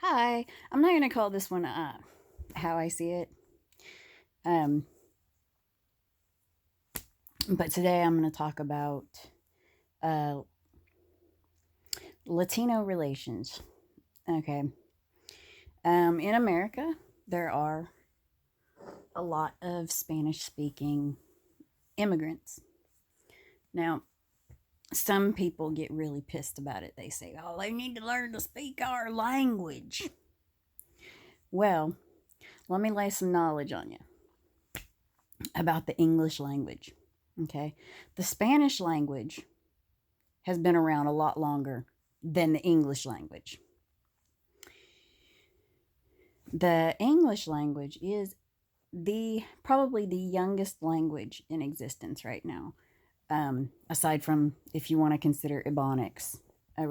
Hi, I'm not going to call this one how I see it. Um, but today I'm going to talk about uh, Latino relations. Okay. In America, there are a lot of Spanish speaking immigrants. Now, some people get really pissed about it. They say, oh, they need to learn to speak our language. Well, let me lay some knowledge on you about the English language. Okay. The Spanish language has been around a lot longer than the English language. The English language is the probably the youngest language in existence right now, aside from if you want to consider Ebonics a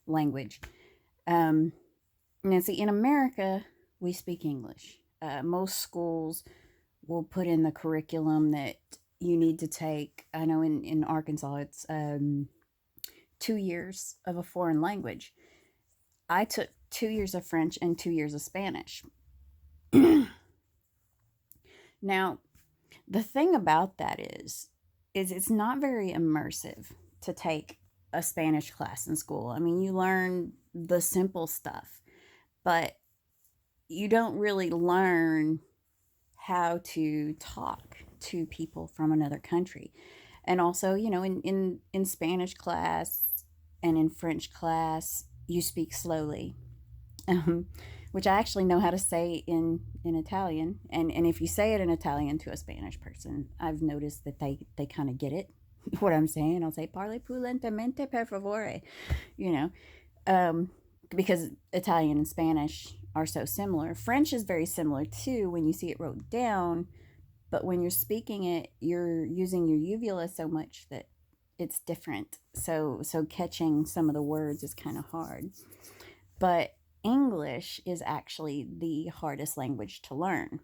language. Um, Now, see, in America, we speak English. Most schools will put in the curriculum that you need to take. I know in Arkansas, it's 2 years of a foreign language. I took 2 years of French and 2 years of Spanish. Now, the thing about that is it's not very immersive to take a Spanish class in school. I mean, you learn the simple stuff, but you don't really learn how to talk to people from another country. And also, in Spanish class and in French class, you speak slowly, um, which I actually know how to say in Italian. And if you say it in Italian to a Spanish person, I've noticed that they kind of get it, what I'm saying. I'll say, parle più lentamente, per favore, you know, um, because Italian and Spanish are so similar. French is very similar too when you see it wrote down, but when you're speaking it, you're using your uvula so much that it's different. So catching some of the words is kind of hard. But English is actually the hardest language to learn.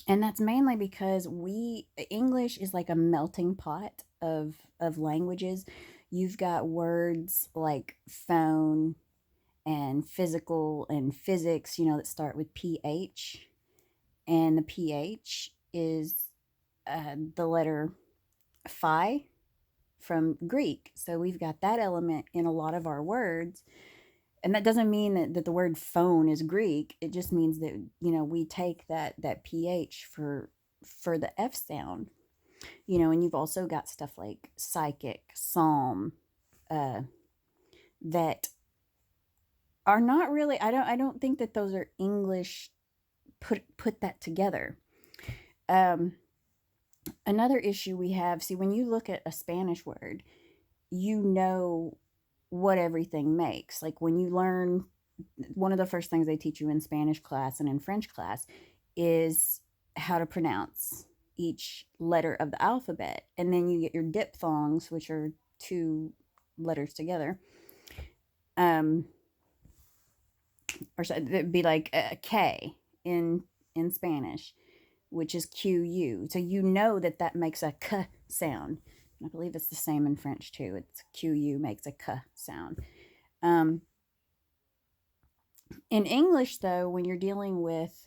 And that's mainly because we English is like a melting pot of languages. You've got words like phone and physical and physics, that start with ph, and the ph is the letter phi from Greek. So we've got that element in a lot of our words. And that doesn't mean that the word phone is Greek. It just means that, we take that ph for the F sound. And you've also got stuff like psychic, psalm, uh, that are not really. I don't think that those are English put that together. Um, Another issue we have, see, when you look at a Spanish word, you know what everything makes. Like when you learn, one of the first things they teach you in Spanish class and in French class is how to pronounce each letter of the alphabet. And then you get your diphthongs, which are two letters together. Or so it'd be like a K in Spanish, which is QU. So you know that makes a K sound. I believe it's the same in French too. It's QU makes a K sound. Um, in English, though, when you're dealing with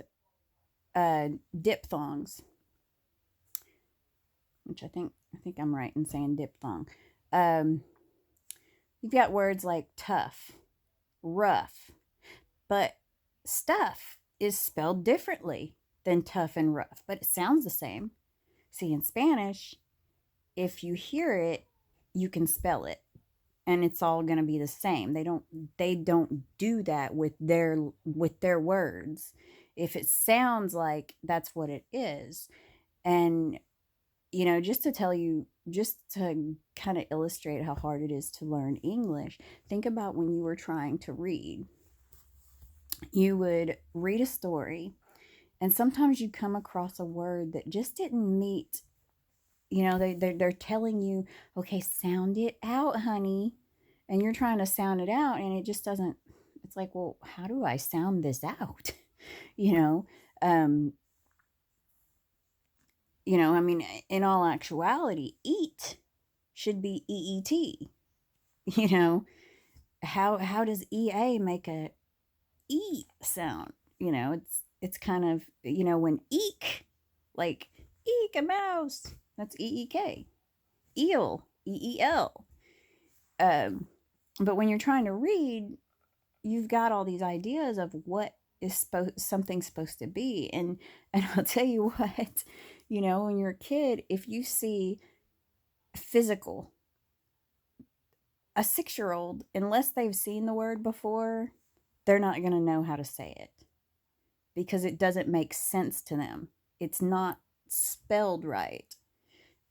diphthongs, which I think I'm right in saying diphthong, um, you've got words like tough, rough, but stuff is spelled differently than tough and rough, but it sounds the same. See, in Spanish, if you hear it, you can spell it, and it's all going to be the same. They don't do that with their words. If it sounds like that's what it is. And just to kind of illustrate how hard it is to learn English, think about when you were trying to read. You would read a story, and sometimes you come across a word that just didn't meet. They're telling you, okay, sound it out, honey, and you're trying to sound it out, and it just doesn't. It's like, well, how do I sound this out? you know um I mean, in all actuality, eat should be eet. you know how does EA make a E sound? It's kind of, when eek, like eek a mouse, that's EEK. Eel, EEL. Um, but when you're trying to read, you've got all these ideas of what is something supposed to be, and I'll tell you what, when you're a kid, if you see physical, a 6-year old, unless they've seen the word before, they're not going to know how to say it because it doesn't make sense to them. It's not spelled right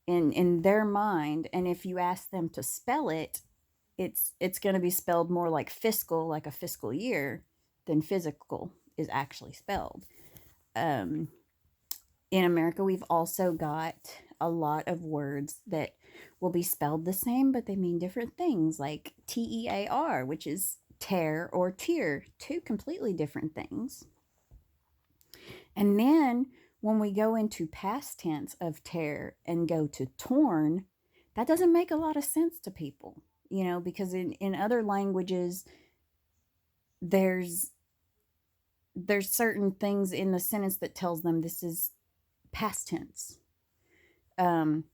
in their mind, and if you ask them to spell it, it's going to be spelled more like fiscal, like a fiscal year, than physical is actually spelled. Um, in America, we've also got a lot of words that will be spelled the same, but they mean different things, like TEAR, which is tear or tear, two completely different things. And then when we go into past tense of tear and go to torn, that doesn't make a lot of sense to people, because in other languages, there's certain things in the sentence that tells them this is past tense. Um,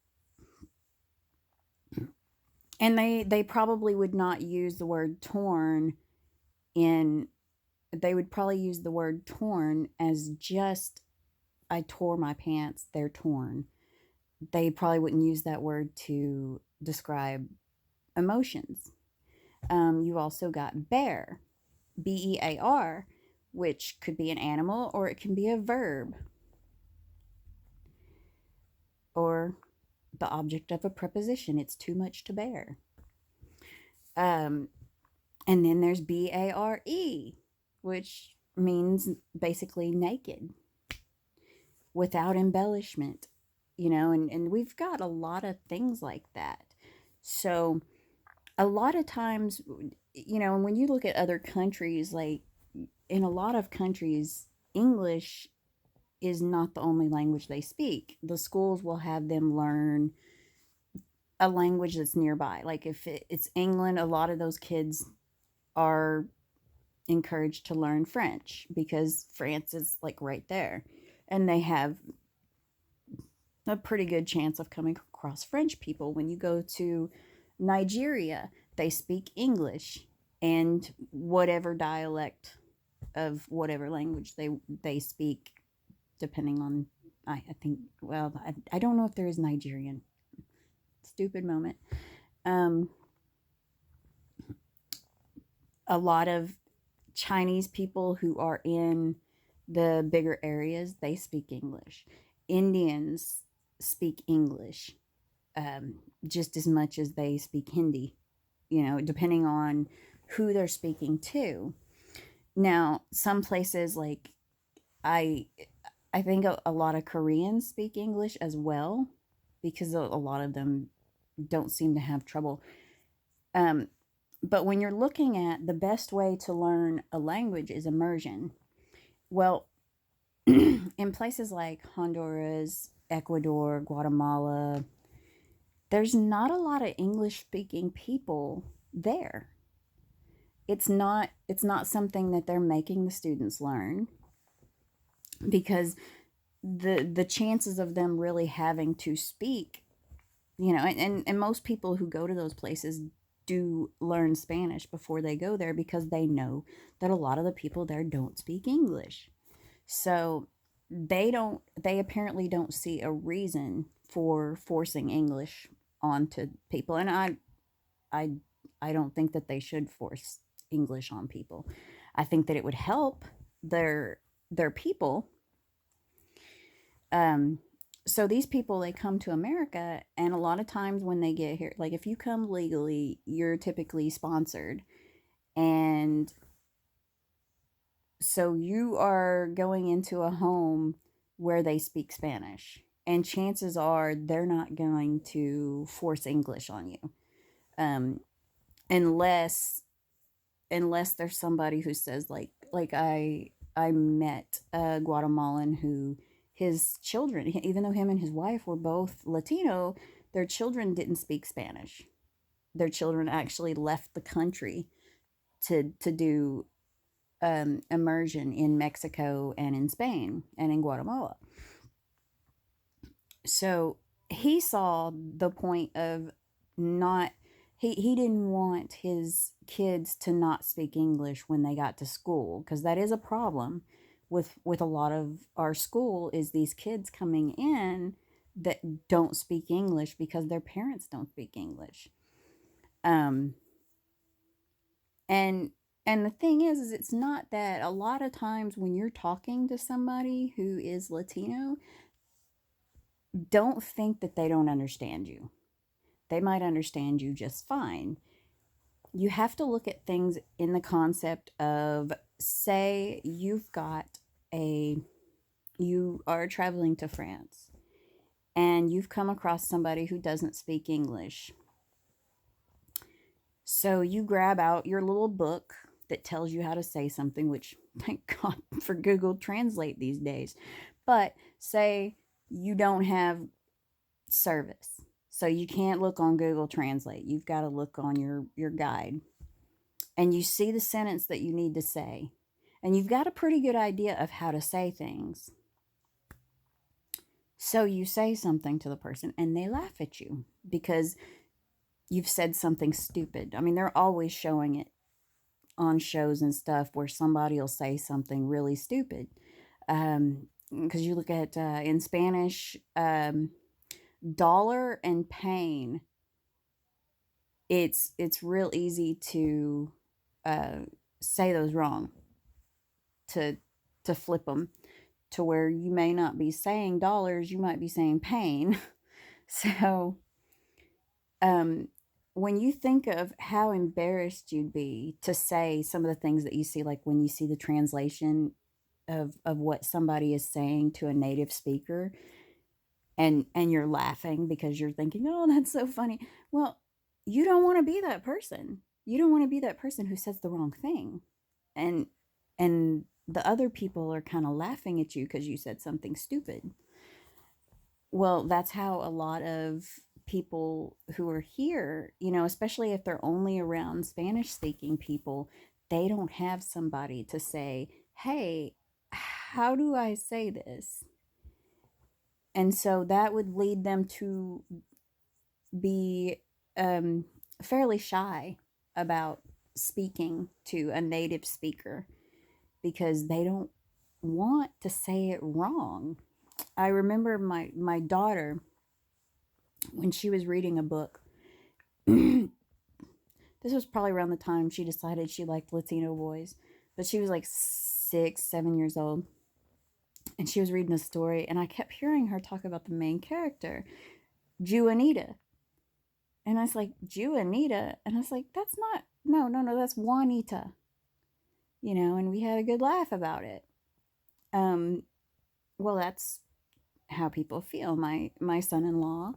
and they probably would not use the word torn in they would probably use the word torn as just I tore my pants, they're torn. They probably wouldn't use that word to describe emotions. You also got bear, BEAR, which could be an animal or it can be a verb or the object of a preposition. It's too much to bear. Um, and then there's BARE, which means basically naked, without embellishment, and we've got a lot of things like that. So a lot of times, and when you look at other countries, like in a lot of countries, English is not the only language they speak. The schools will have them learn a language that's nearby. Like if it's England, a lot of those kids are encouraged to learn French because France is like right there. And they have a pretty good chance of coming across French people. When you go to Nigeria, they speak English and whatever dialect of whatever language they speak, depending on, I think, well, I don't know if there is Nigerian. Stupid moment. A lot of Chinese people who are in the bigger areas, they speak English. Indians speak English just as much as they speak Hindi, depending on who they're speaking to. Now, some places like I I think a lot of Koreans speak English as well because a lot of them don't seem to have trouble. Um, but when you're looking at the best way to learn a language is immersion. Well, in places like Honduras, Ecuador, Guatemala, there's not a lot of English speaking people there. It's not something that they're making the students learn because the chances of them really having to speak, and most people who go to those places do learn Spanish before they go there because they know that a lot of the people there don't speak English. So they apparently don't see a reason for forcing English onto people. And I I don't think that they should force English on people. I think that it would help their people. Um so these people, they come to America, and a lot of times when they get here, like if you come legally, you're typically sponsored, and so you are going into a home where they speak Spanish, and chances are they're not going to force English on you, um, unless there's somebody who says like I met a Guatemalan who his children, even though him and his wife were both Latino, their children didn't speak Spanish. Their children actually left the country to do immersion in Mexico and in Spain and in Guatemala. So he saw the point of not he didn't want his kids to not speak English when they got to school, because that is a problem with a lot of our school, is these kids coming in that don't speak English because their parents don't speak English. Um and and the thing is it's not that. A lot of times when you're talking to somebody who is Latino, don't think that they don't understand you. They might understand you just fine. You have to look at things in the concept of, say you are traveling to France and you've come across somebody who doesn't speak English. So you grab out your little book that tells you how to say something, which thank God for Google Translate these days. But say you don't have service, so you can't look on Google Translate. You've got to look on your guide. And you see the sentence that you need to say. And you've got a pretty good idea of how to say things. So you say something to the person and they laugh at you because you've said something stupid. I mean, they're always showing it on shows and stuff where somebody will say something really stupid. Because you look at, in Spanish, dollar and pain, it's real easy to uh, say those wrong, to flip them to where you may not be saying dollars, you might be saying pain. So when you think of how embarrassed you'd be to say some of the things that you see, like when you see the translation of what somebody is saying to a native speaker, and you're laughing because you're thinking, oh, that's so funny. Well, you don't want to be that person. You don't want to be that person who says the wrong thing. And the other people are kind of laughing at you because you said something stupid. Well, that's how a lot of people who are here, especially if they're only around Spanish speaking people, they don't have somebody to say, hey, how do I say this? And so that would lead them to be fairly shy about speaking to a native speaker because they don't want to say it wrong. I remember my daughter, when she was reading a book, this was probably around the time she decided she liked Latino boys, but she was like 6, 7 years old. And she was reading a story, and I kept hearing her talk about the main character, Juanita. And I was like, Juanita? And I was like, that's not, no, that's Juanita. And we had a good laugh about it. Well, that's how people feel. My son-in-law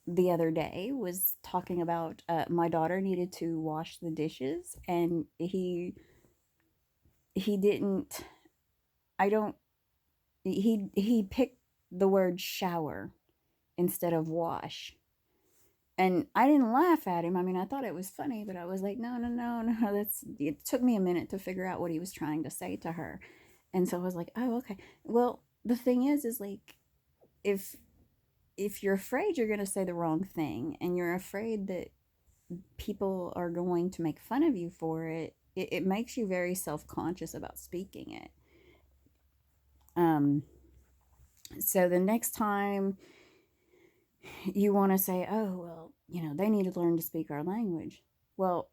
the other day was talking about my daughter needed to wash the dishes, and he didn't, I don't, he picked the word shower instead of wash. And I didn't laugh at him. I mean, I thought it was funny, but I was like, no. It took me a minute to figure out what he was trying to say to her. And so I was like, oh, okay. Well, the thing is like, if you're afraid you're going to say the wrong thing, and you're afraid that people are going to make fun of you for it, it makes you very self-conscious about speaking it. So the next time you want to say, oh, well, they need to learn to speak our language. Well,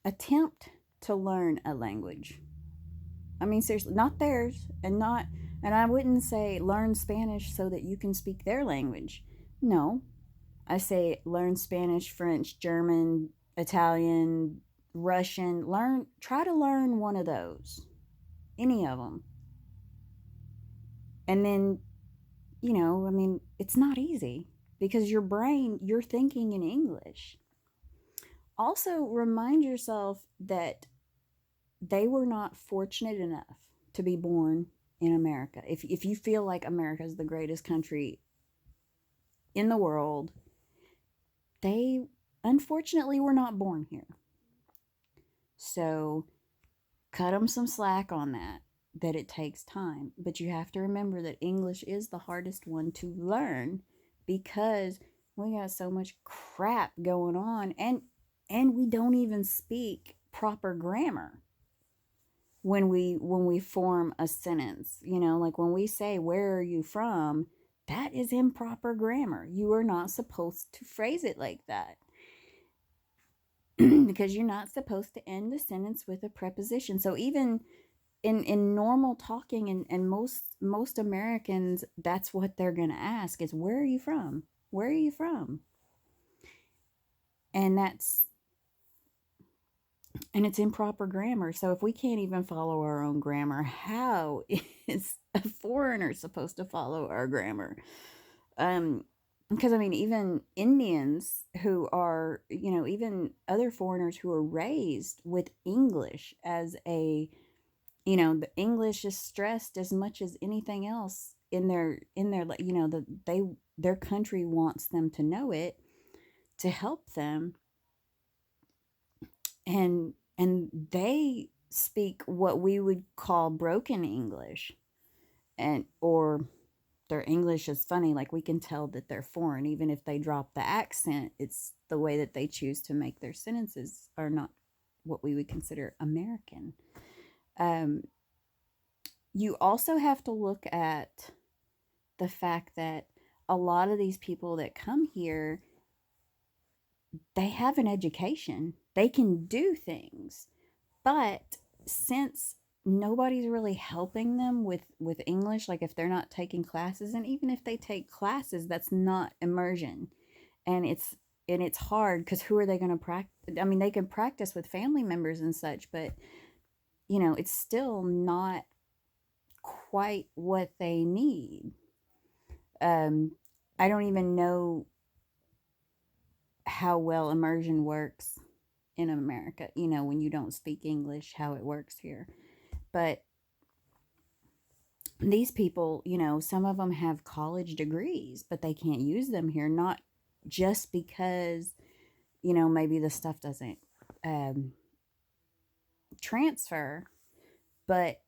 attempt to learn a language. I mean, seriously, not theirs, and I wouldn't say learn Spanish so that you can speak their language. No, I say learn Spanish, French, German, Italian, Russian. Try to learn one of those, any of them. And then, I mean, it's not easy because you're thinking in English. Also, remind yourself that they were not fortunate enough to be born in America. If you feel like America is the greatest country in the world, they unfortunately were not born here. So cut them some slack on that, that it takes time. But you have to remember that English is the hardest one to learn because we got so much crap going on, and we don't even speak proper grammar when we form a sentence. Like when we say, where are you from, that is improper grammar. You are not supposed to phrase it like that. Because you're not supposed to end the sentence with a preposition. So even in normal talking, and most Americans, that's what they're going to ask is, where are you from? Where are you from? And it's improper grammar. So if we can't even follow our own grammar, how is a foreigner supposed to follow our grammar? Because I mean, even Indians who are, even other foreigners who are raised with English as the English is stressed as much as anything else in their their country wants them to know it to help them, and they speak what we would call broken English, or their English is funny. Like, we can tell that they're foreign even if they drop the accent. It's the way that they choose to make their sentences are not what we would consider American. You also have to look at the fact that a lot of these people that come here, they have an education, they can do things, but since nobody's really helping them with English, like if they're not taking classes, and even if they take classes, that's not immersion. And it's hard because who are they going to practice? I mean, they can practice with family members and such, but it's still not quite what they need. I don't even know how well immersion works in America, when you don't speak English, how it works here. But these people, some of them have college degrees, but they can't use them here, not just because, maybe the stuff doesn't transfer, but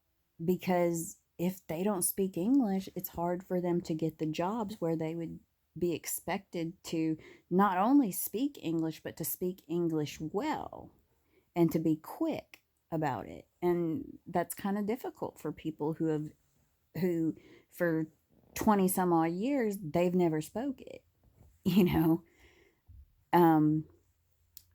because if they don't speak English, it's hard for them to get the jobs where they would be expected to not only speak English, but to speak English well and to be quick about it. And that's kind of difficult for people who for 20 some odd years, they've never spoke it, you know?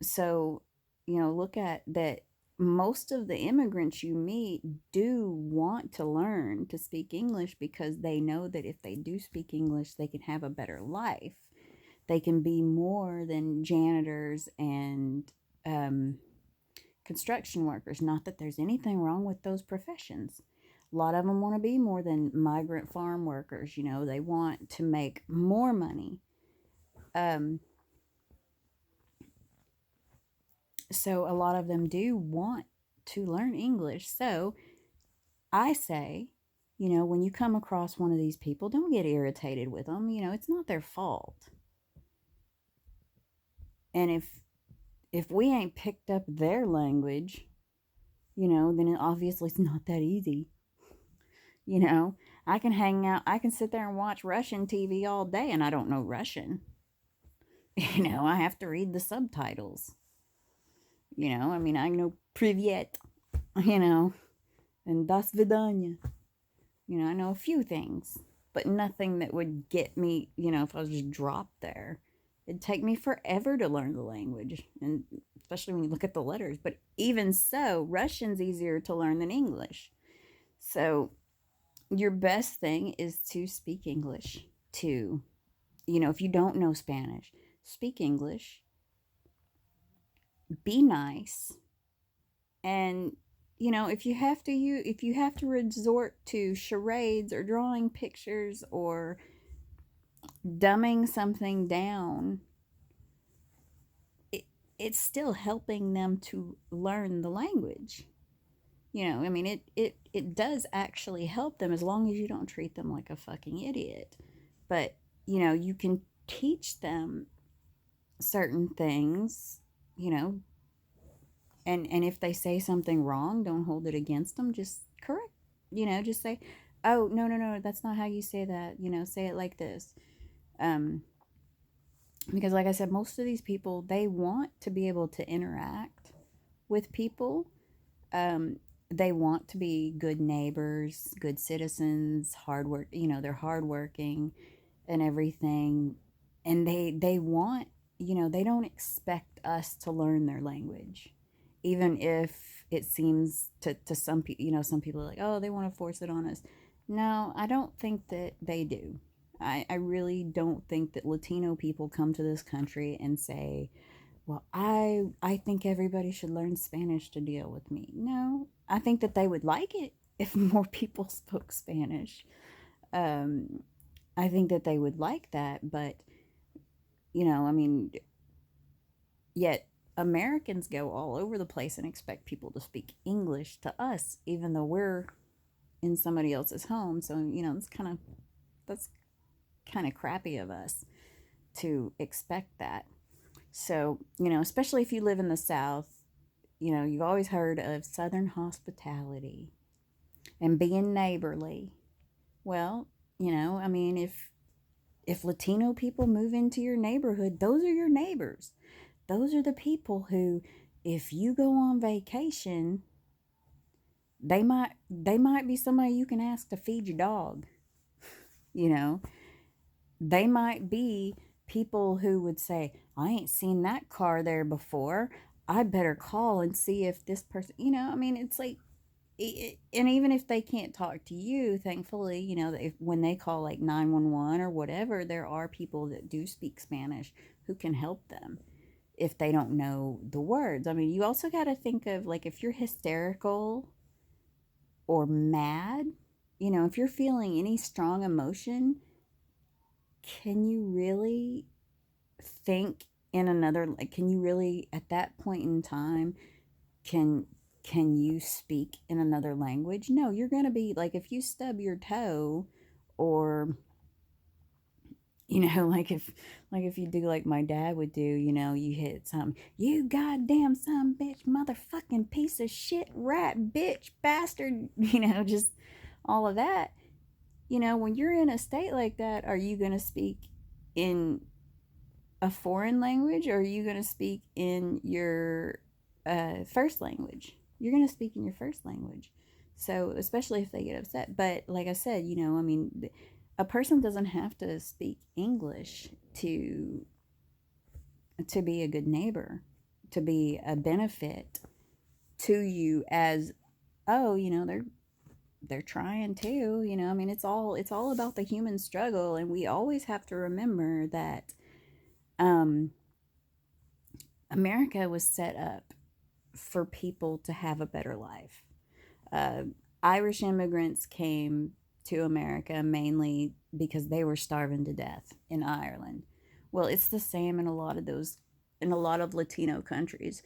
So, look at that. Most of the immigrants you meet do want to learn to speak English because they know that if they do speak English, they can have a better life. They can be more than janitors and construction workers. Not that there's anything wrong with those professions. A lot of them want to be more than migrant farm workers. They want to make more money. So a lot of them do want to learn English. So I say, when you come across one of these people, don't get irritated with them. It's not their fault. And if we ain't picked up their language, then it obviously it's not that easy. I can sit there and watch Russian TV all day and I don't know Russian. I have to read the subtitles. I mean, I know Privyet, and Das Vidanya. I know a few things, but nothing that would get me, if I was just dropped there. It'd take me forever to learn the language, and especially when you look at the letters. But even so, Russian's easier to learn than English. So your best thing is to speak English. If you don't know Spanish, speak English. Be nice. And if you have to resort to charades or drawing pictures or dumbing something down, it's still helping them to learn the language. I mean, it does actually help them as long as you don't treat them like a fucking idiot. But you can teach them certain things, And if they say something wrong, don't hold it against them. Just correct. Just say, "Oh, no, no, no, that's not how you say that." Say it like this. Um, because, like I said, most of these people, they want to be able to interact with people. Um, they want to be good neighbors, good citizens, hard work. They're hardworking and everything, and they want. They don't expect us to learn their language, even if it seems to some people. Some people are like, oh, they want to force it on us. No, I don't think that they do. I really don't think that Latino people come to this country and say, well, I think everybody should learn Spanish to deal with me. No, I think that they would like it if more people spoke Spanish. Um, I think that they would like that, but I mean, yet Americans go all over the place and expect people to speak English to us, even though we're in somebody else's home. So that's kind of crappy of us to expect that. So especially if you live in the South, you've always heard of Southern hospitality and being neighborly. Well, I mean, if Latino people move into your neighborhood, those are your neighbors. Those are the people who, if you go on vacation, they might be somebody you can ask to feed your dog. You know, they might be people who would say, I ain't seen that car there before. I better call and see if this person, I mean, it's like, and even if they can't talk to you, thankfully, when they call like 911 or whatever, there are people that do speak Spanish who can help them if they don't know the words. I mean, you also got to think of like if you're hysterical or mad, if you're feeling any strong emotion, can you really think in another, like, can you really at that point in time, can can you speak in another language? No, you're going to be like, if you stub your toe, or like if you do like my dad would do, you hit some, you goddamn son bitch, motherfucking piece of shit, rat, bitch, bastard, just all of that. When you're in a state like that, are you going to speak in a foreign language, or are you going to speak in your first language? You're going to speak in your first language. So, especially if they get upset. But, like I said, I mean, a person doesn't have to speak English to be a good neighbor, to be a benefit to you, as, oh, they're trying to, I mean, it's all about the human struggle, and we always have to remember that um America was set up for people to have a better life. Uh, Irish immigrants came to America mainly because they were starving to death in Ireland. Well, it's the same in a lot of Latino countries.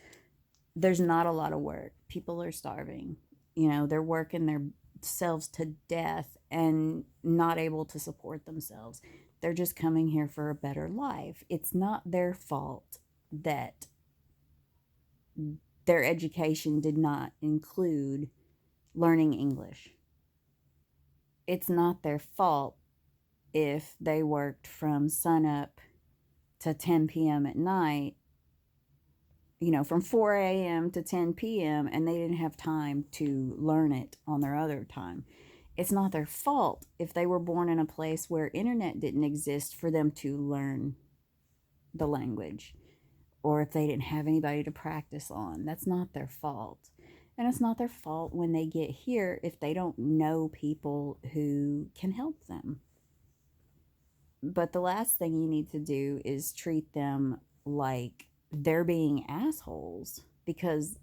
There's not a lot of work. People are starving. They're working themselves to death and not able to support themselves. They're just coming here for a better life. It's not their fault that their education did not include learning English. It's not their fault if they worked from sunup to 10 p.m. at night, from 4 a.m. to 10 p.m., and they didn't have time to learn it on their other time. It's not their fault if they were born in a place where internet didn't exist for them to learn the language, or if they didn't have anybody to practice on. That's not their fault. And it's not their fault when they get here if they don't know people who can help them. But the last thing you need to do is treat them like they're being assholes because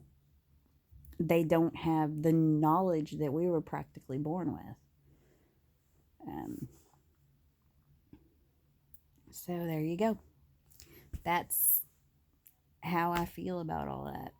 they don't have the knowledge that we were practically born with. So there you go. That's how I feel about all that.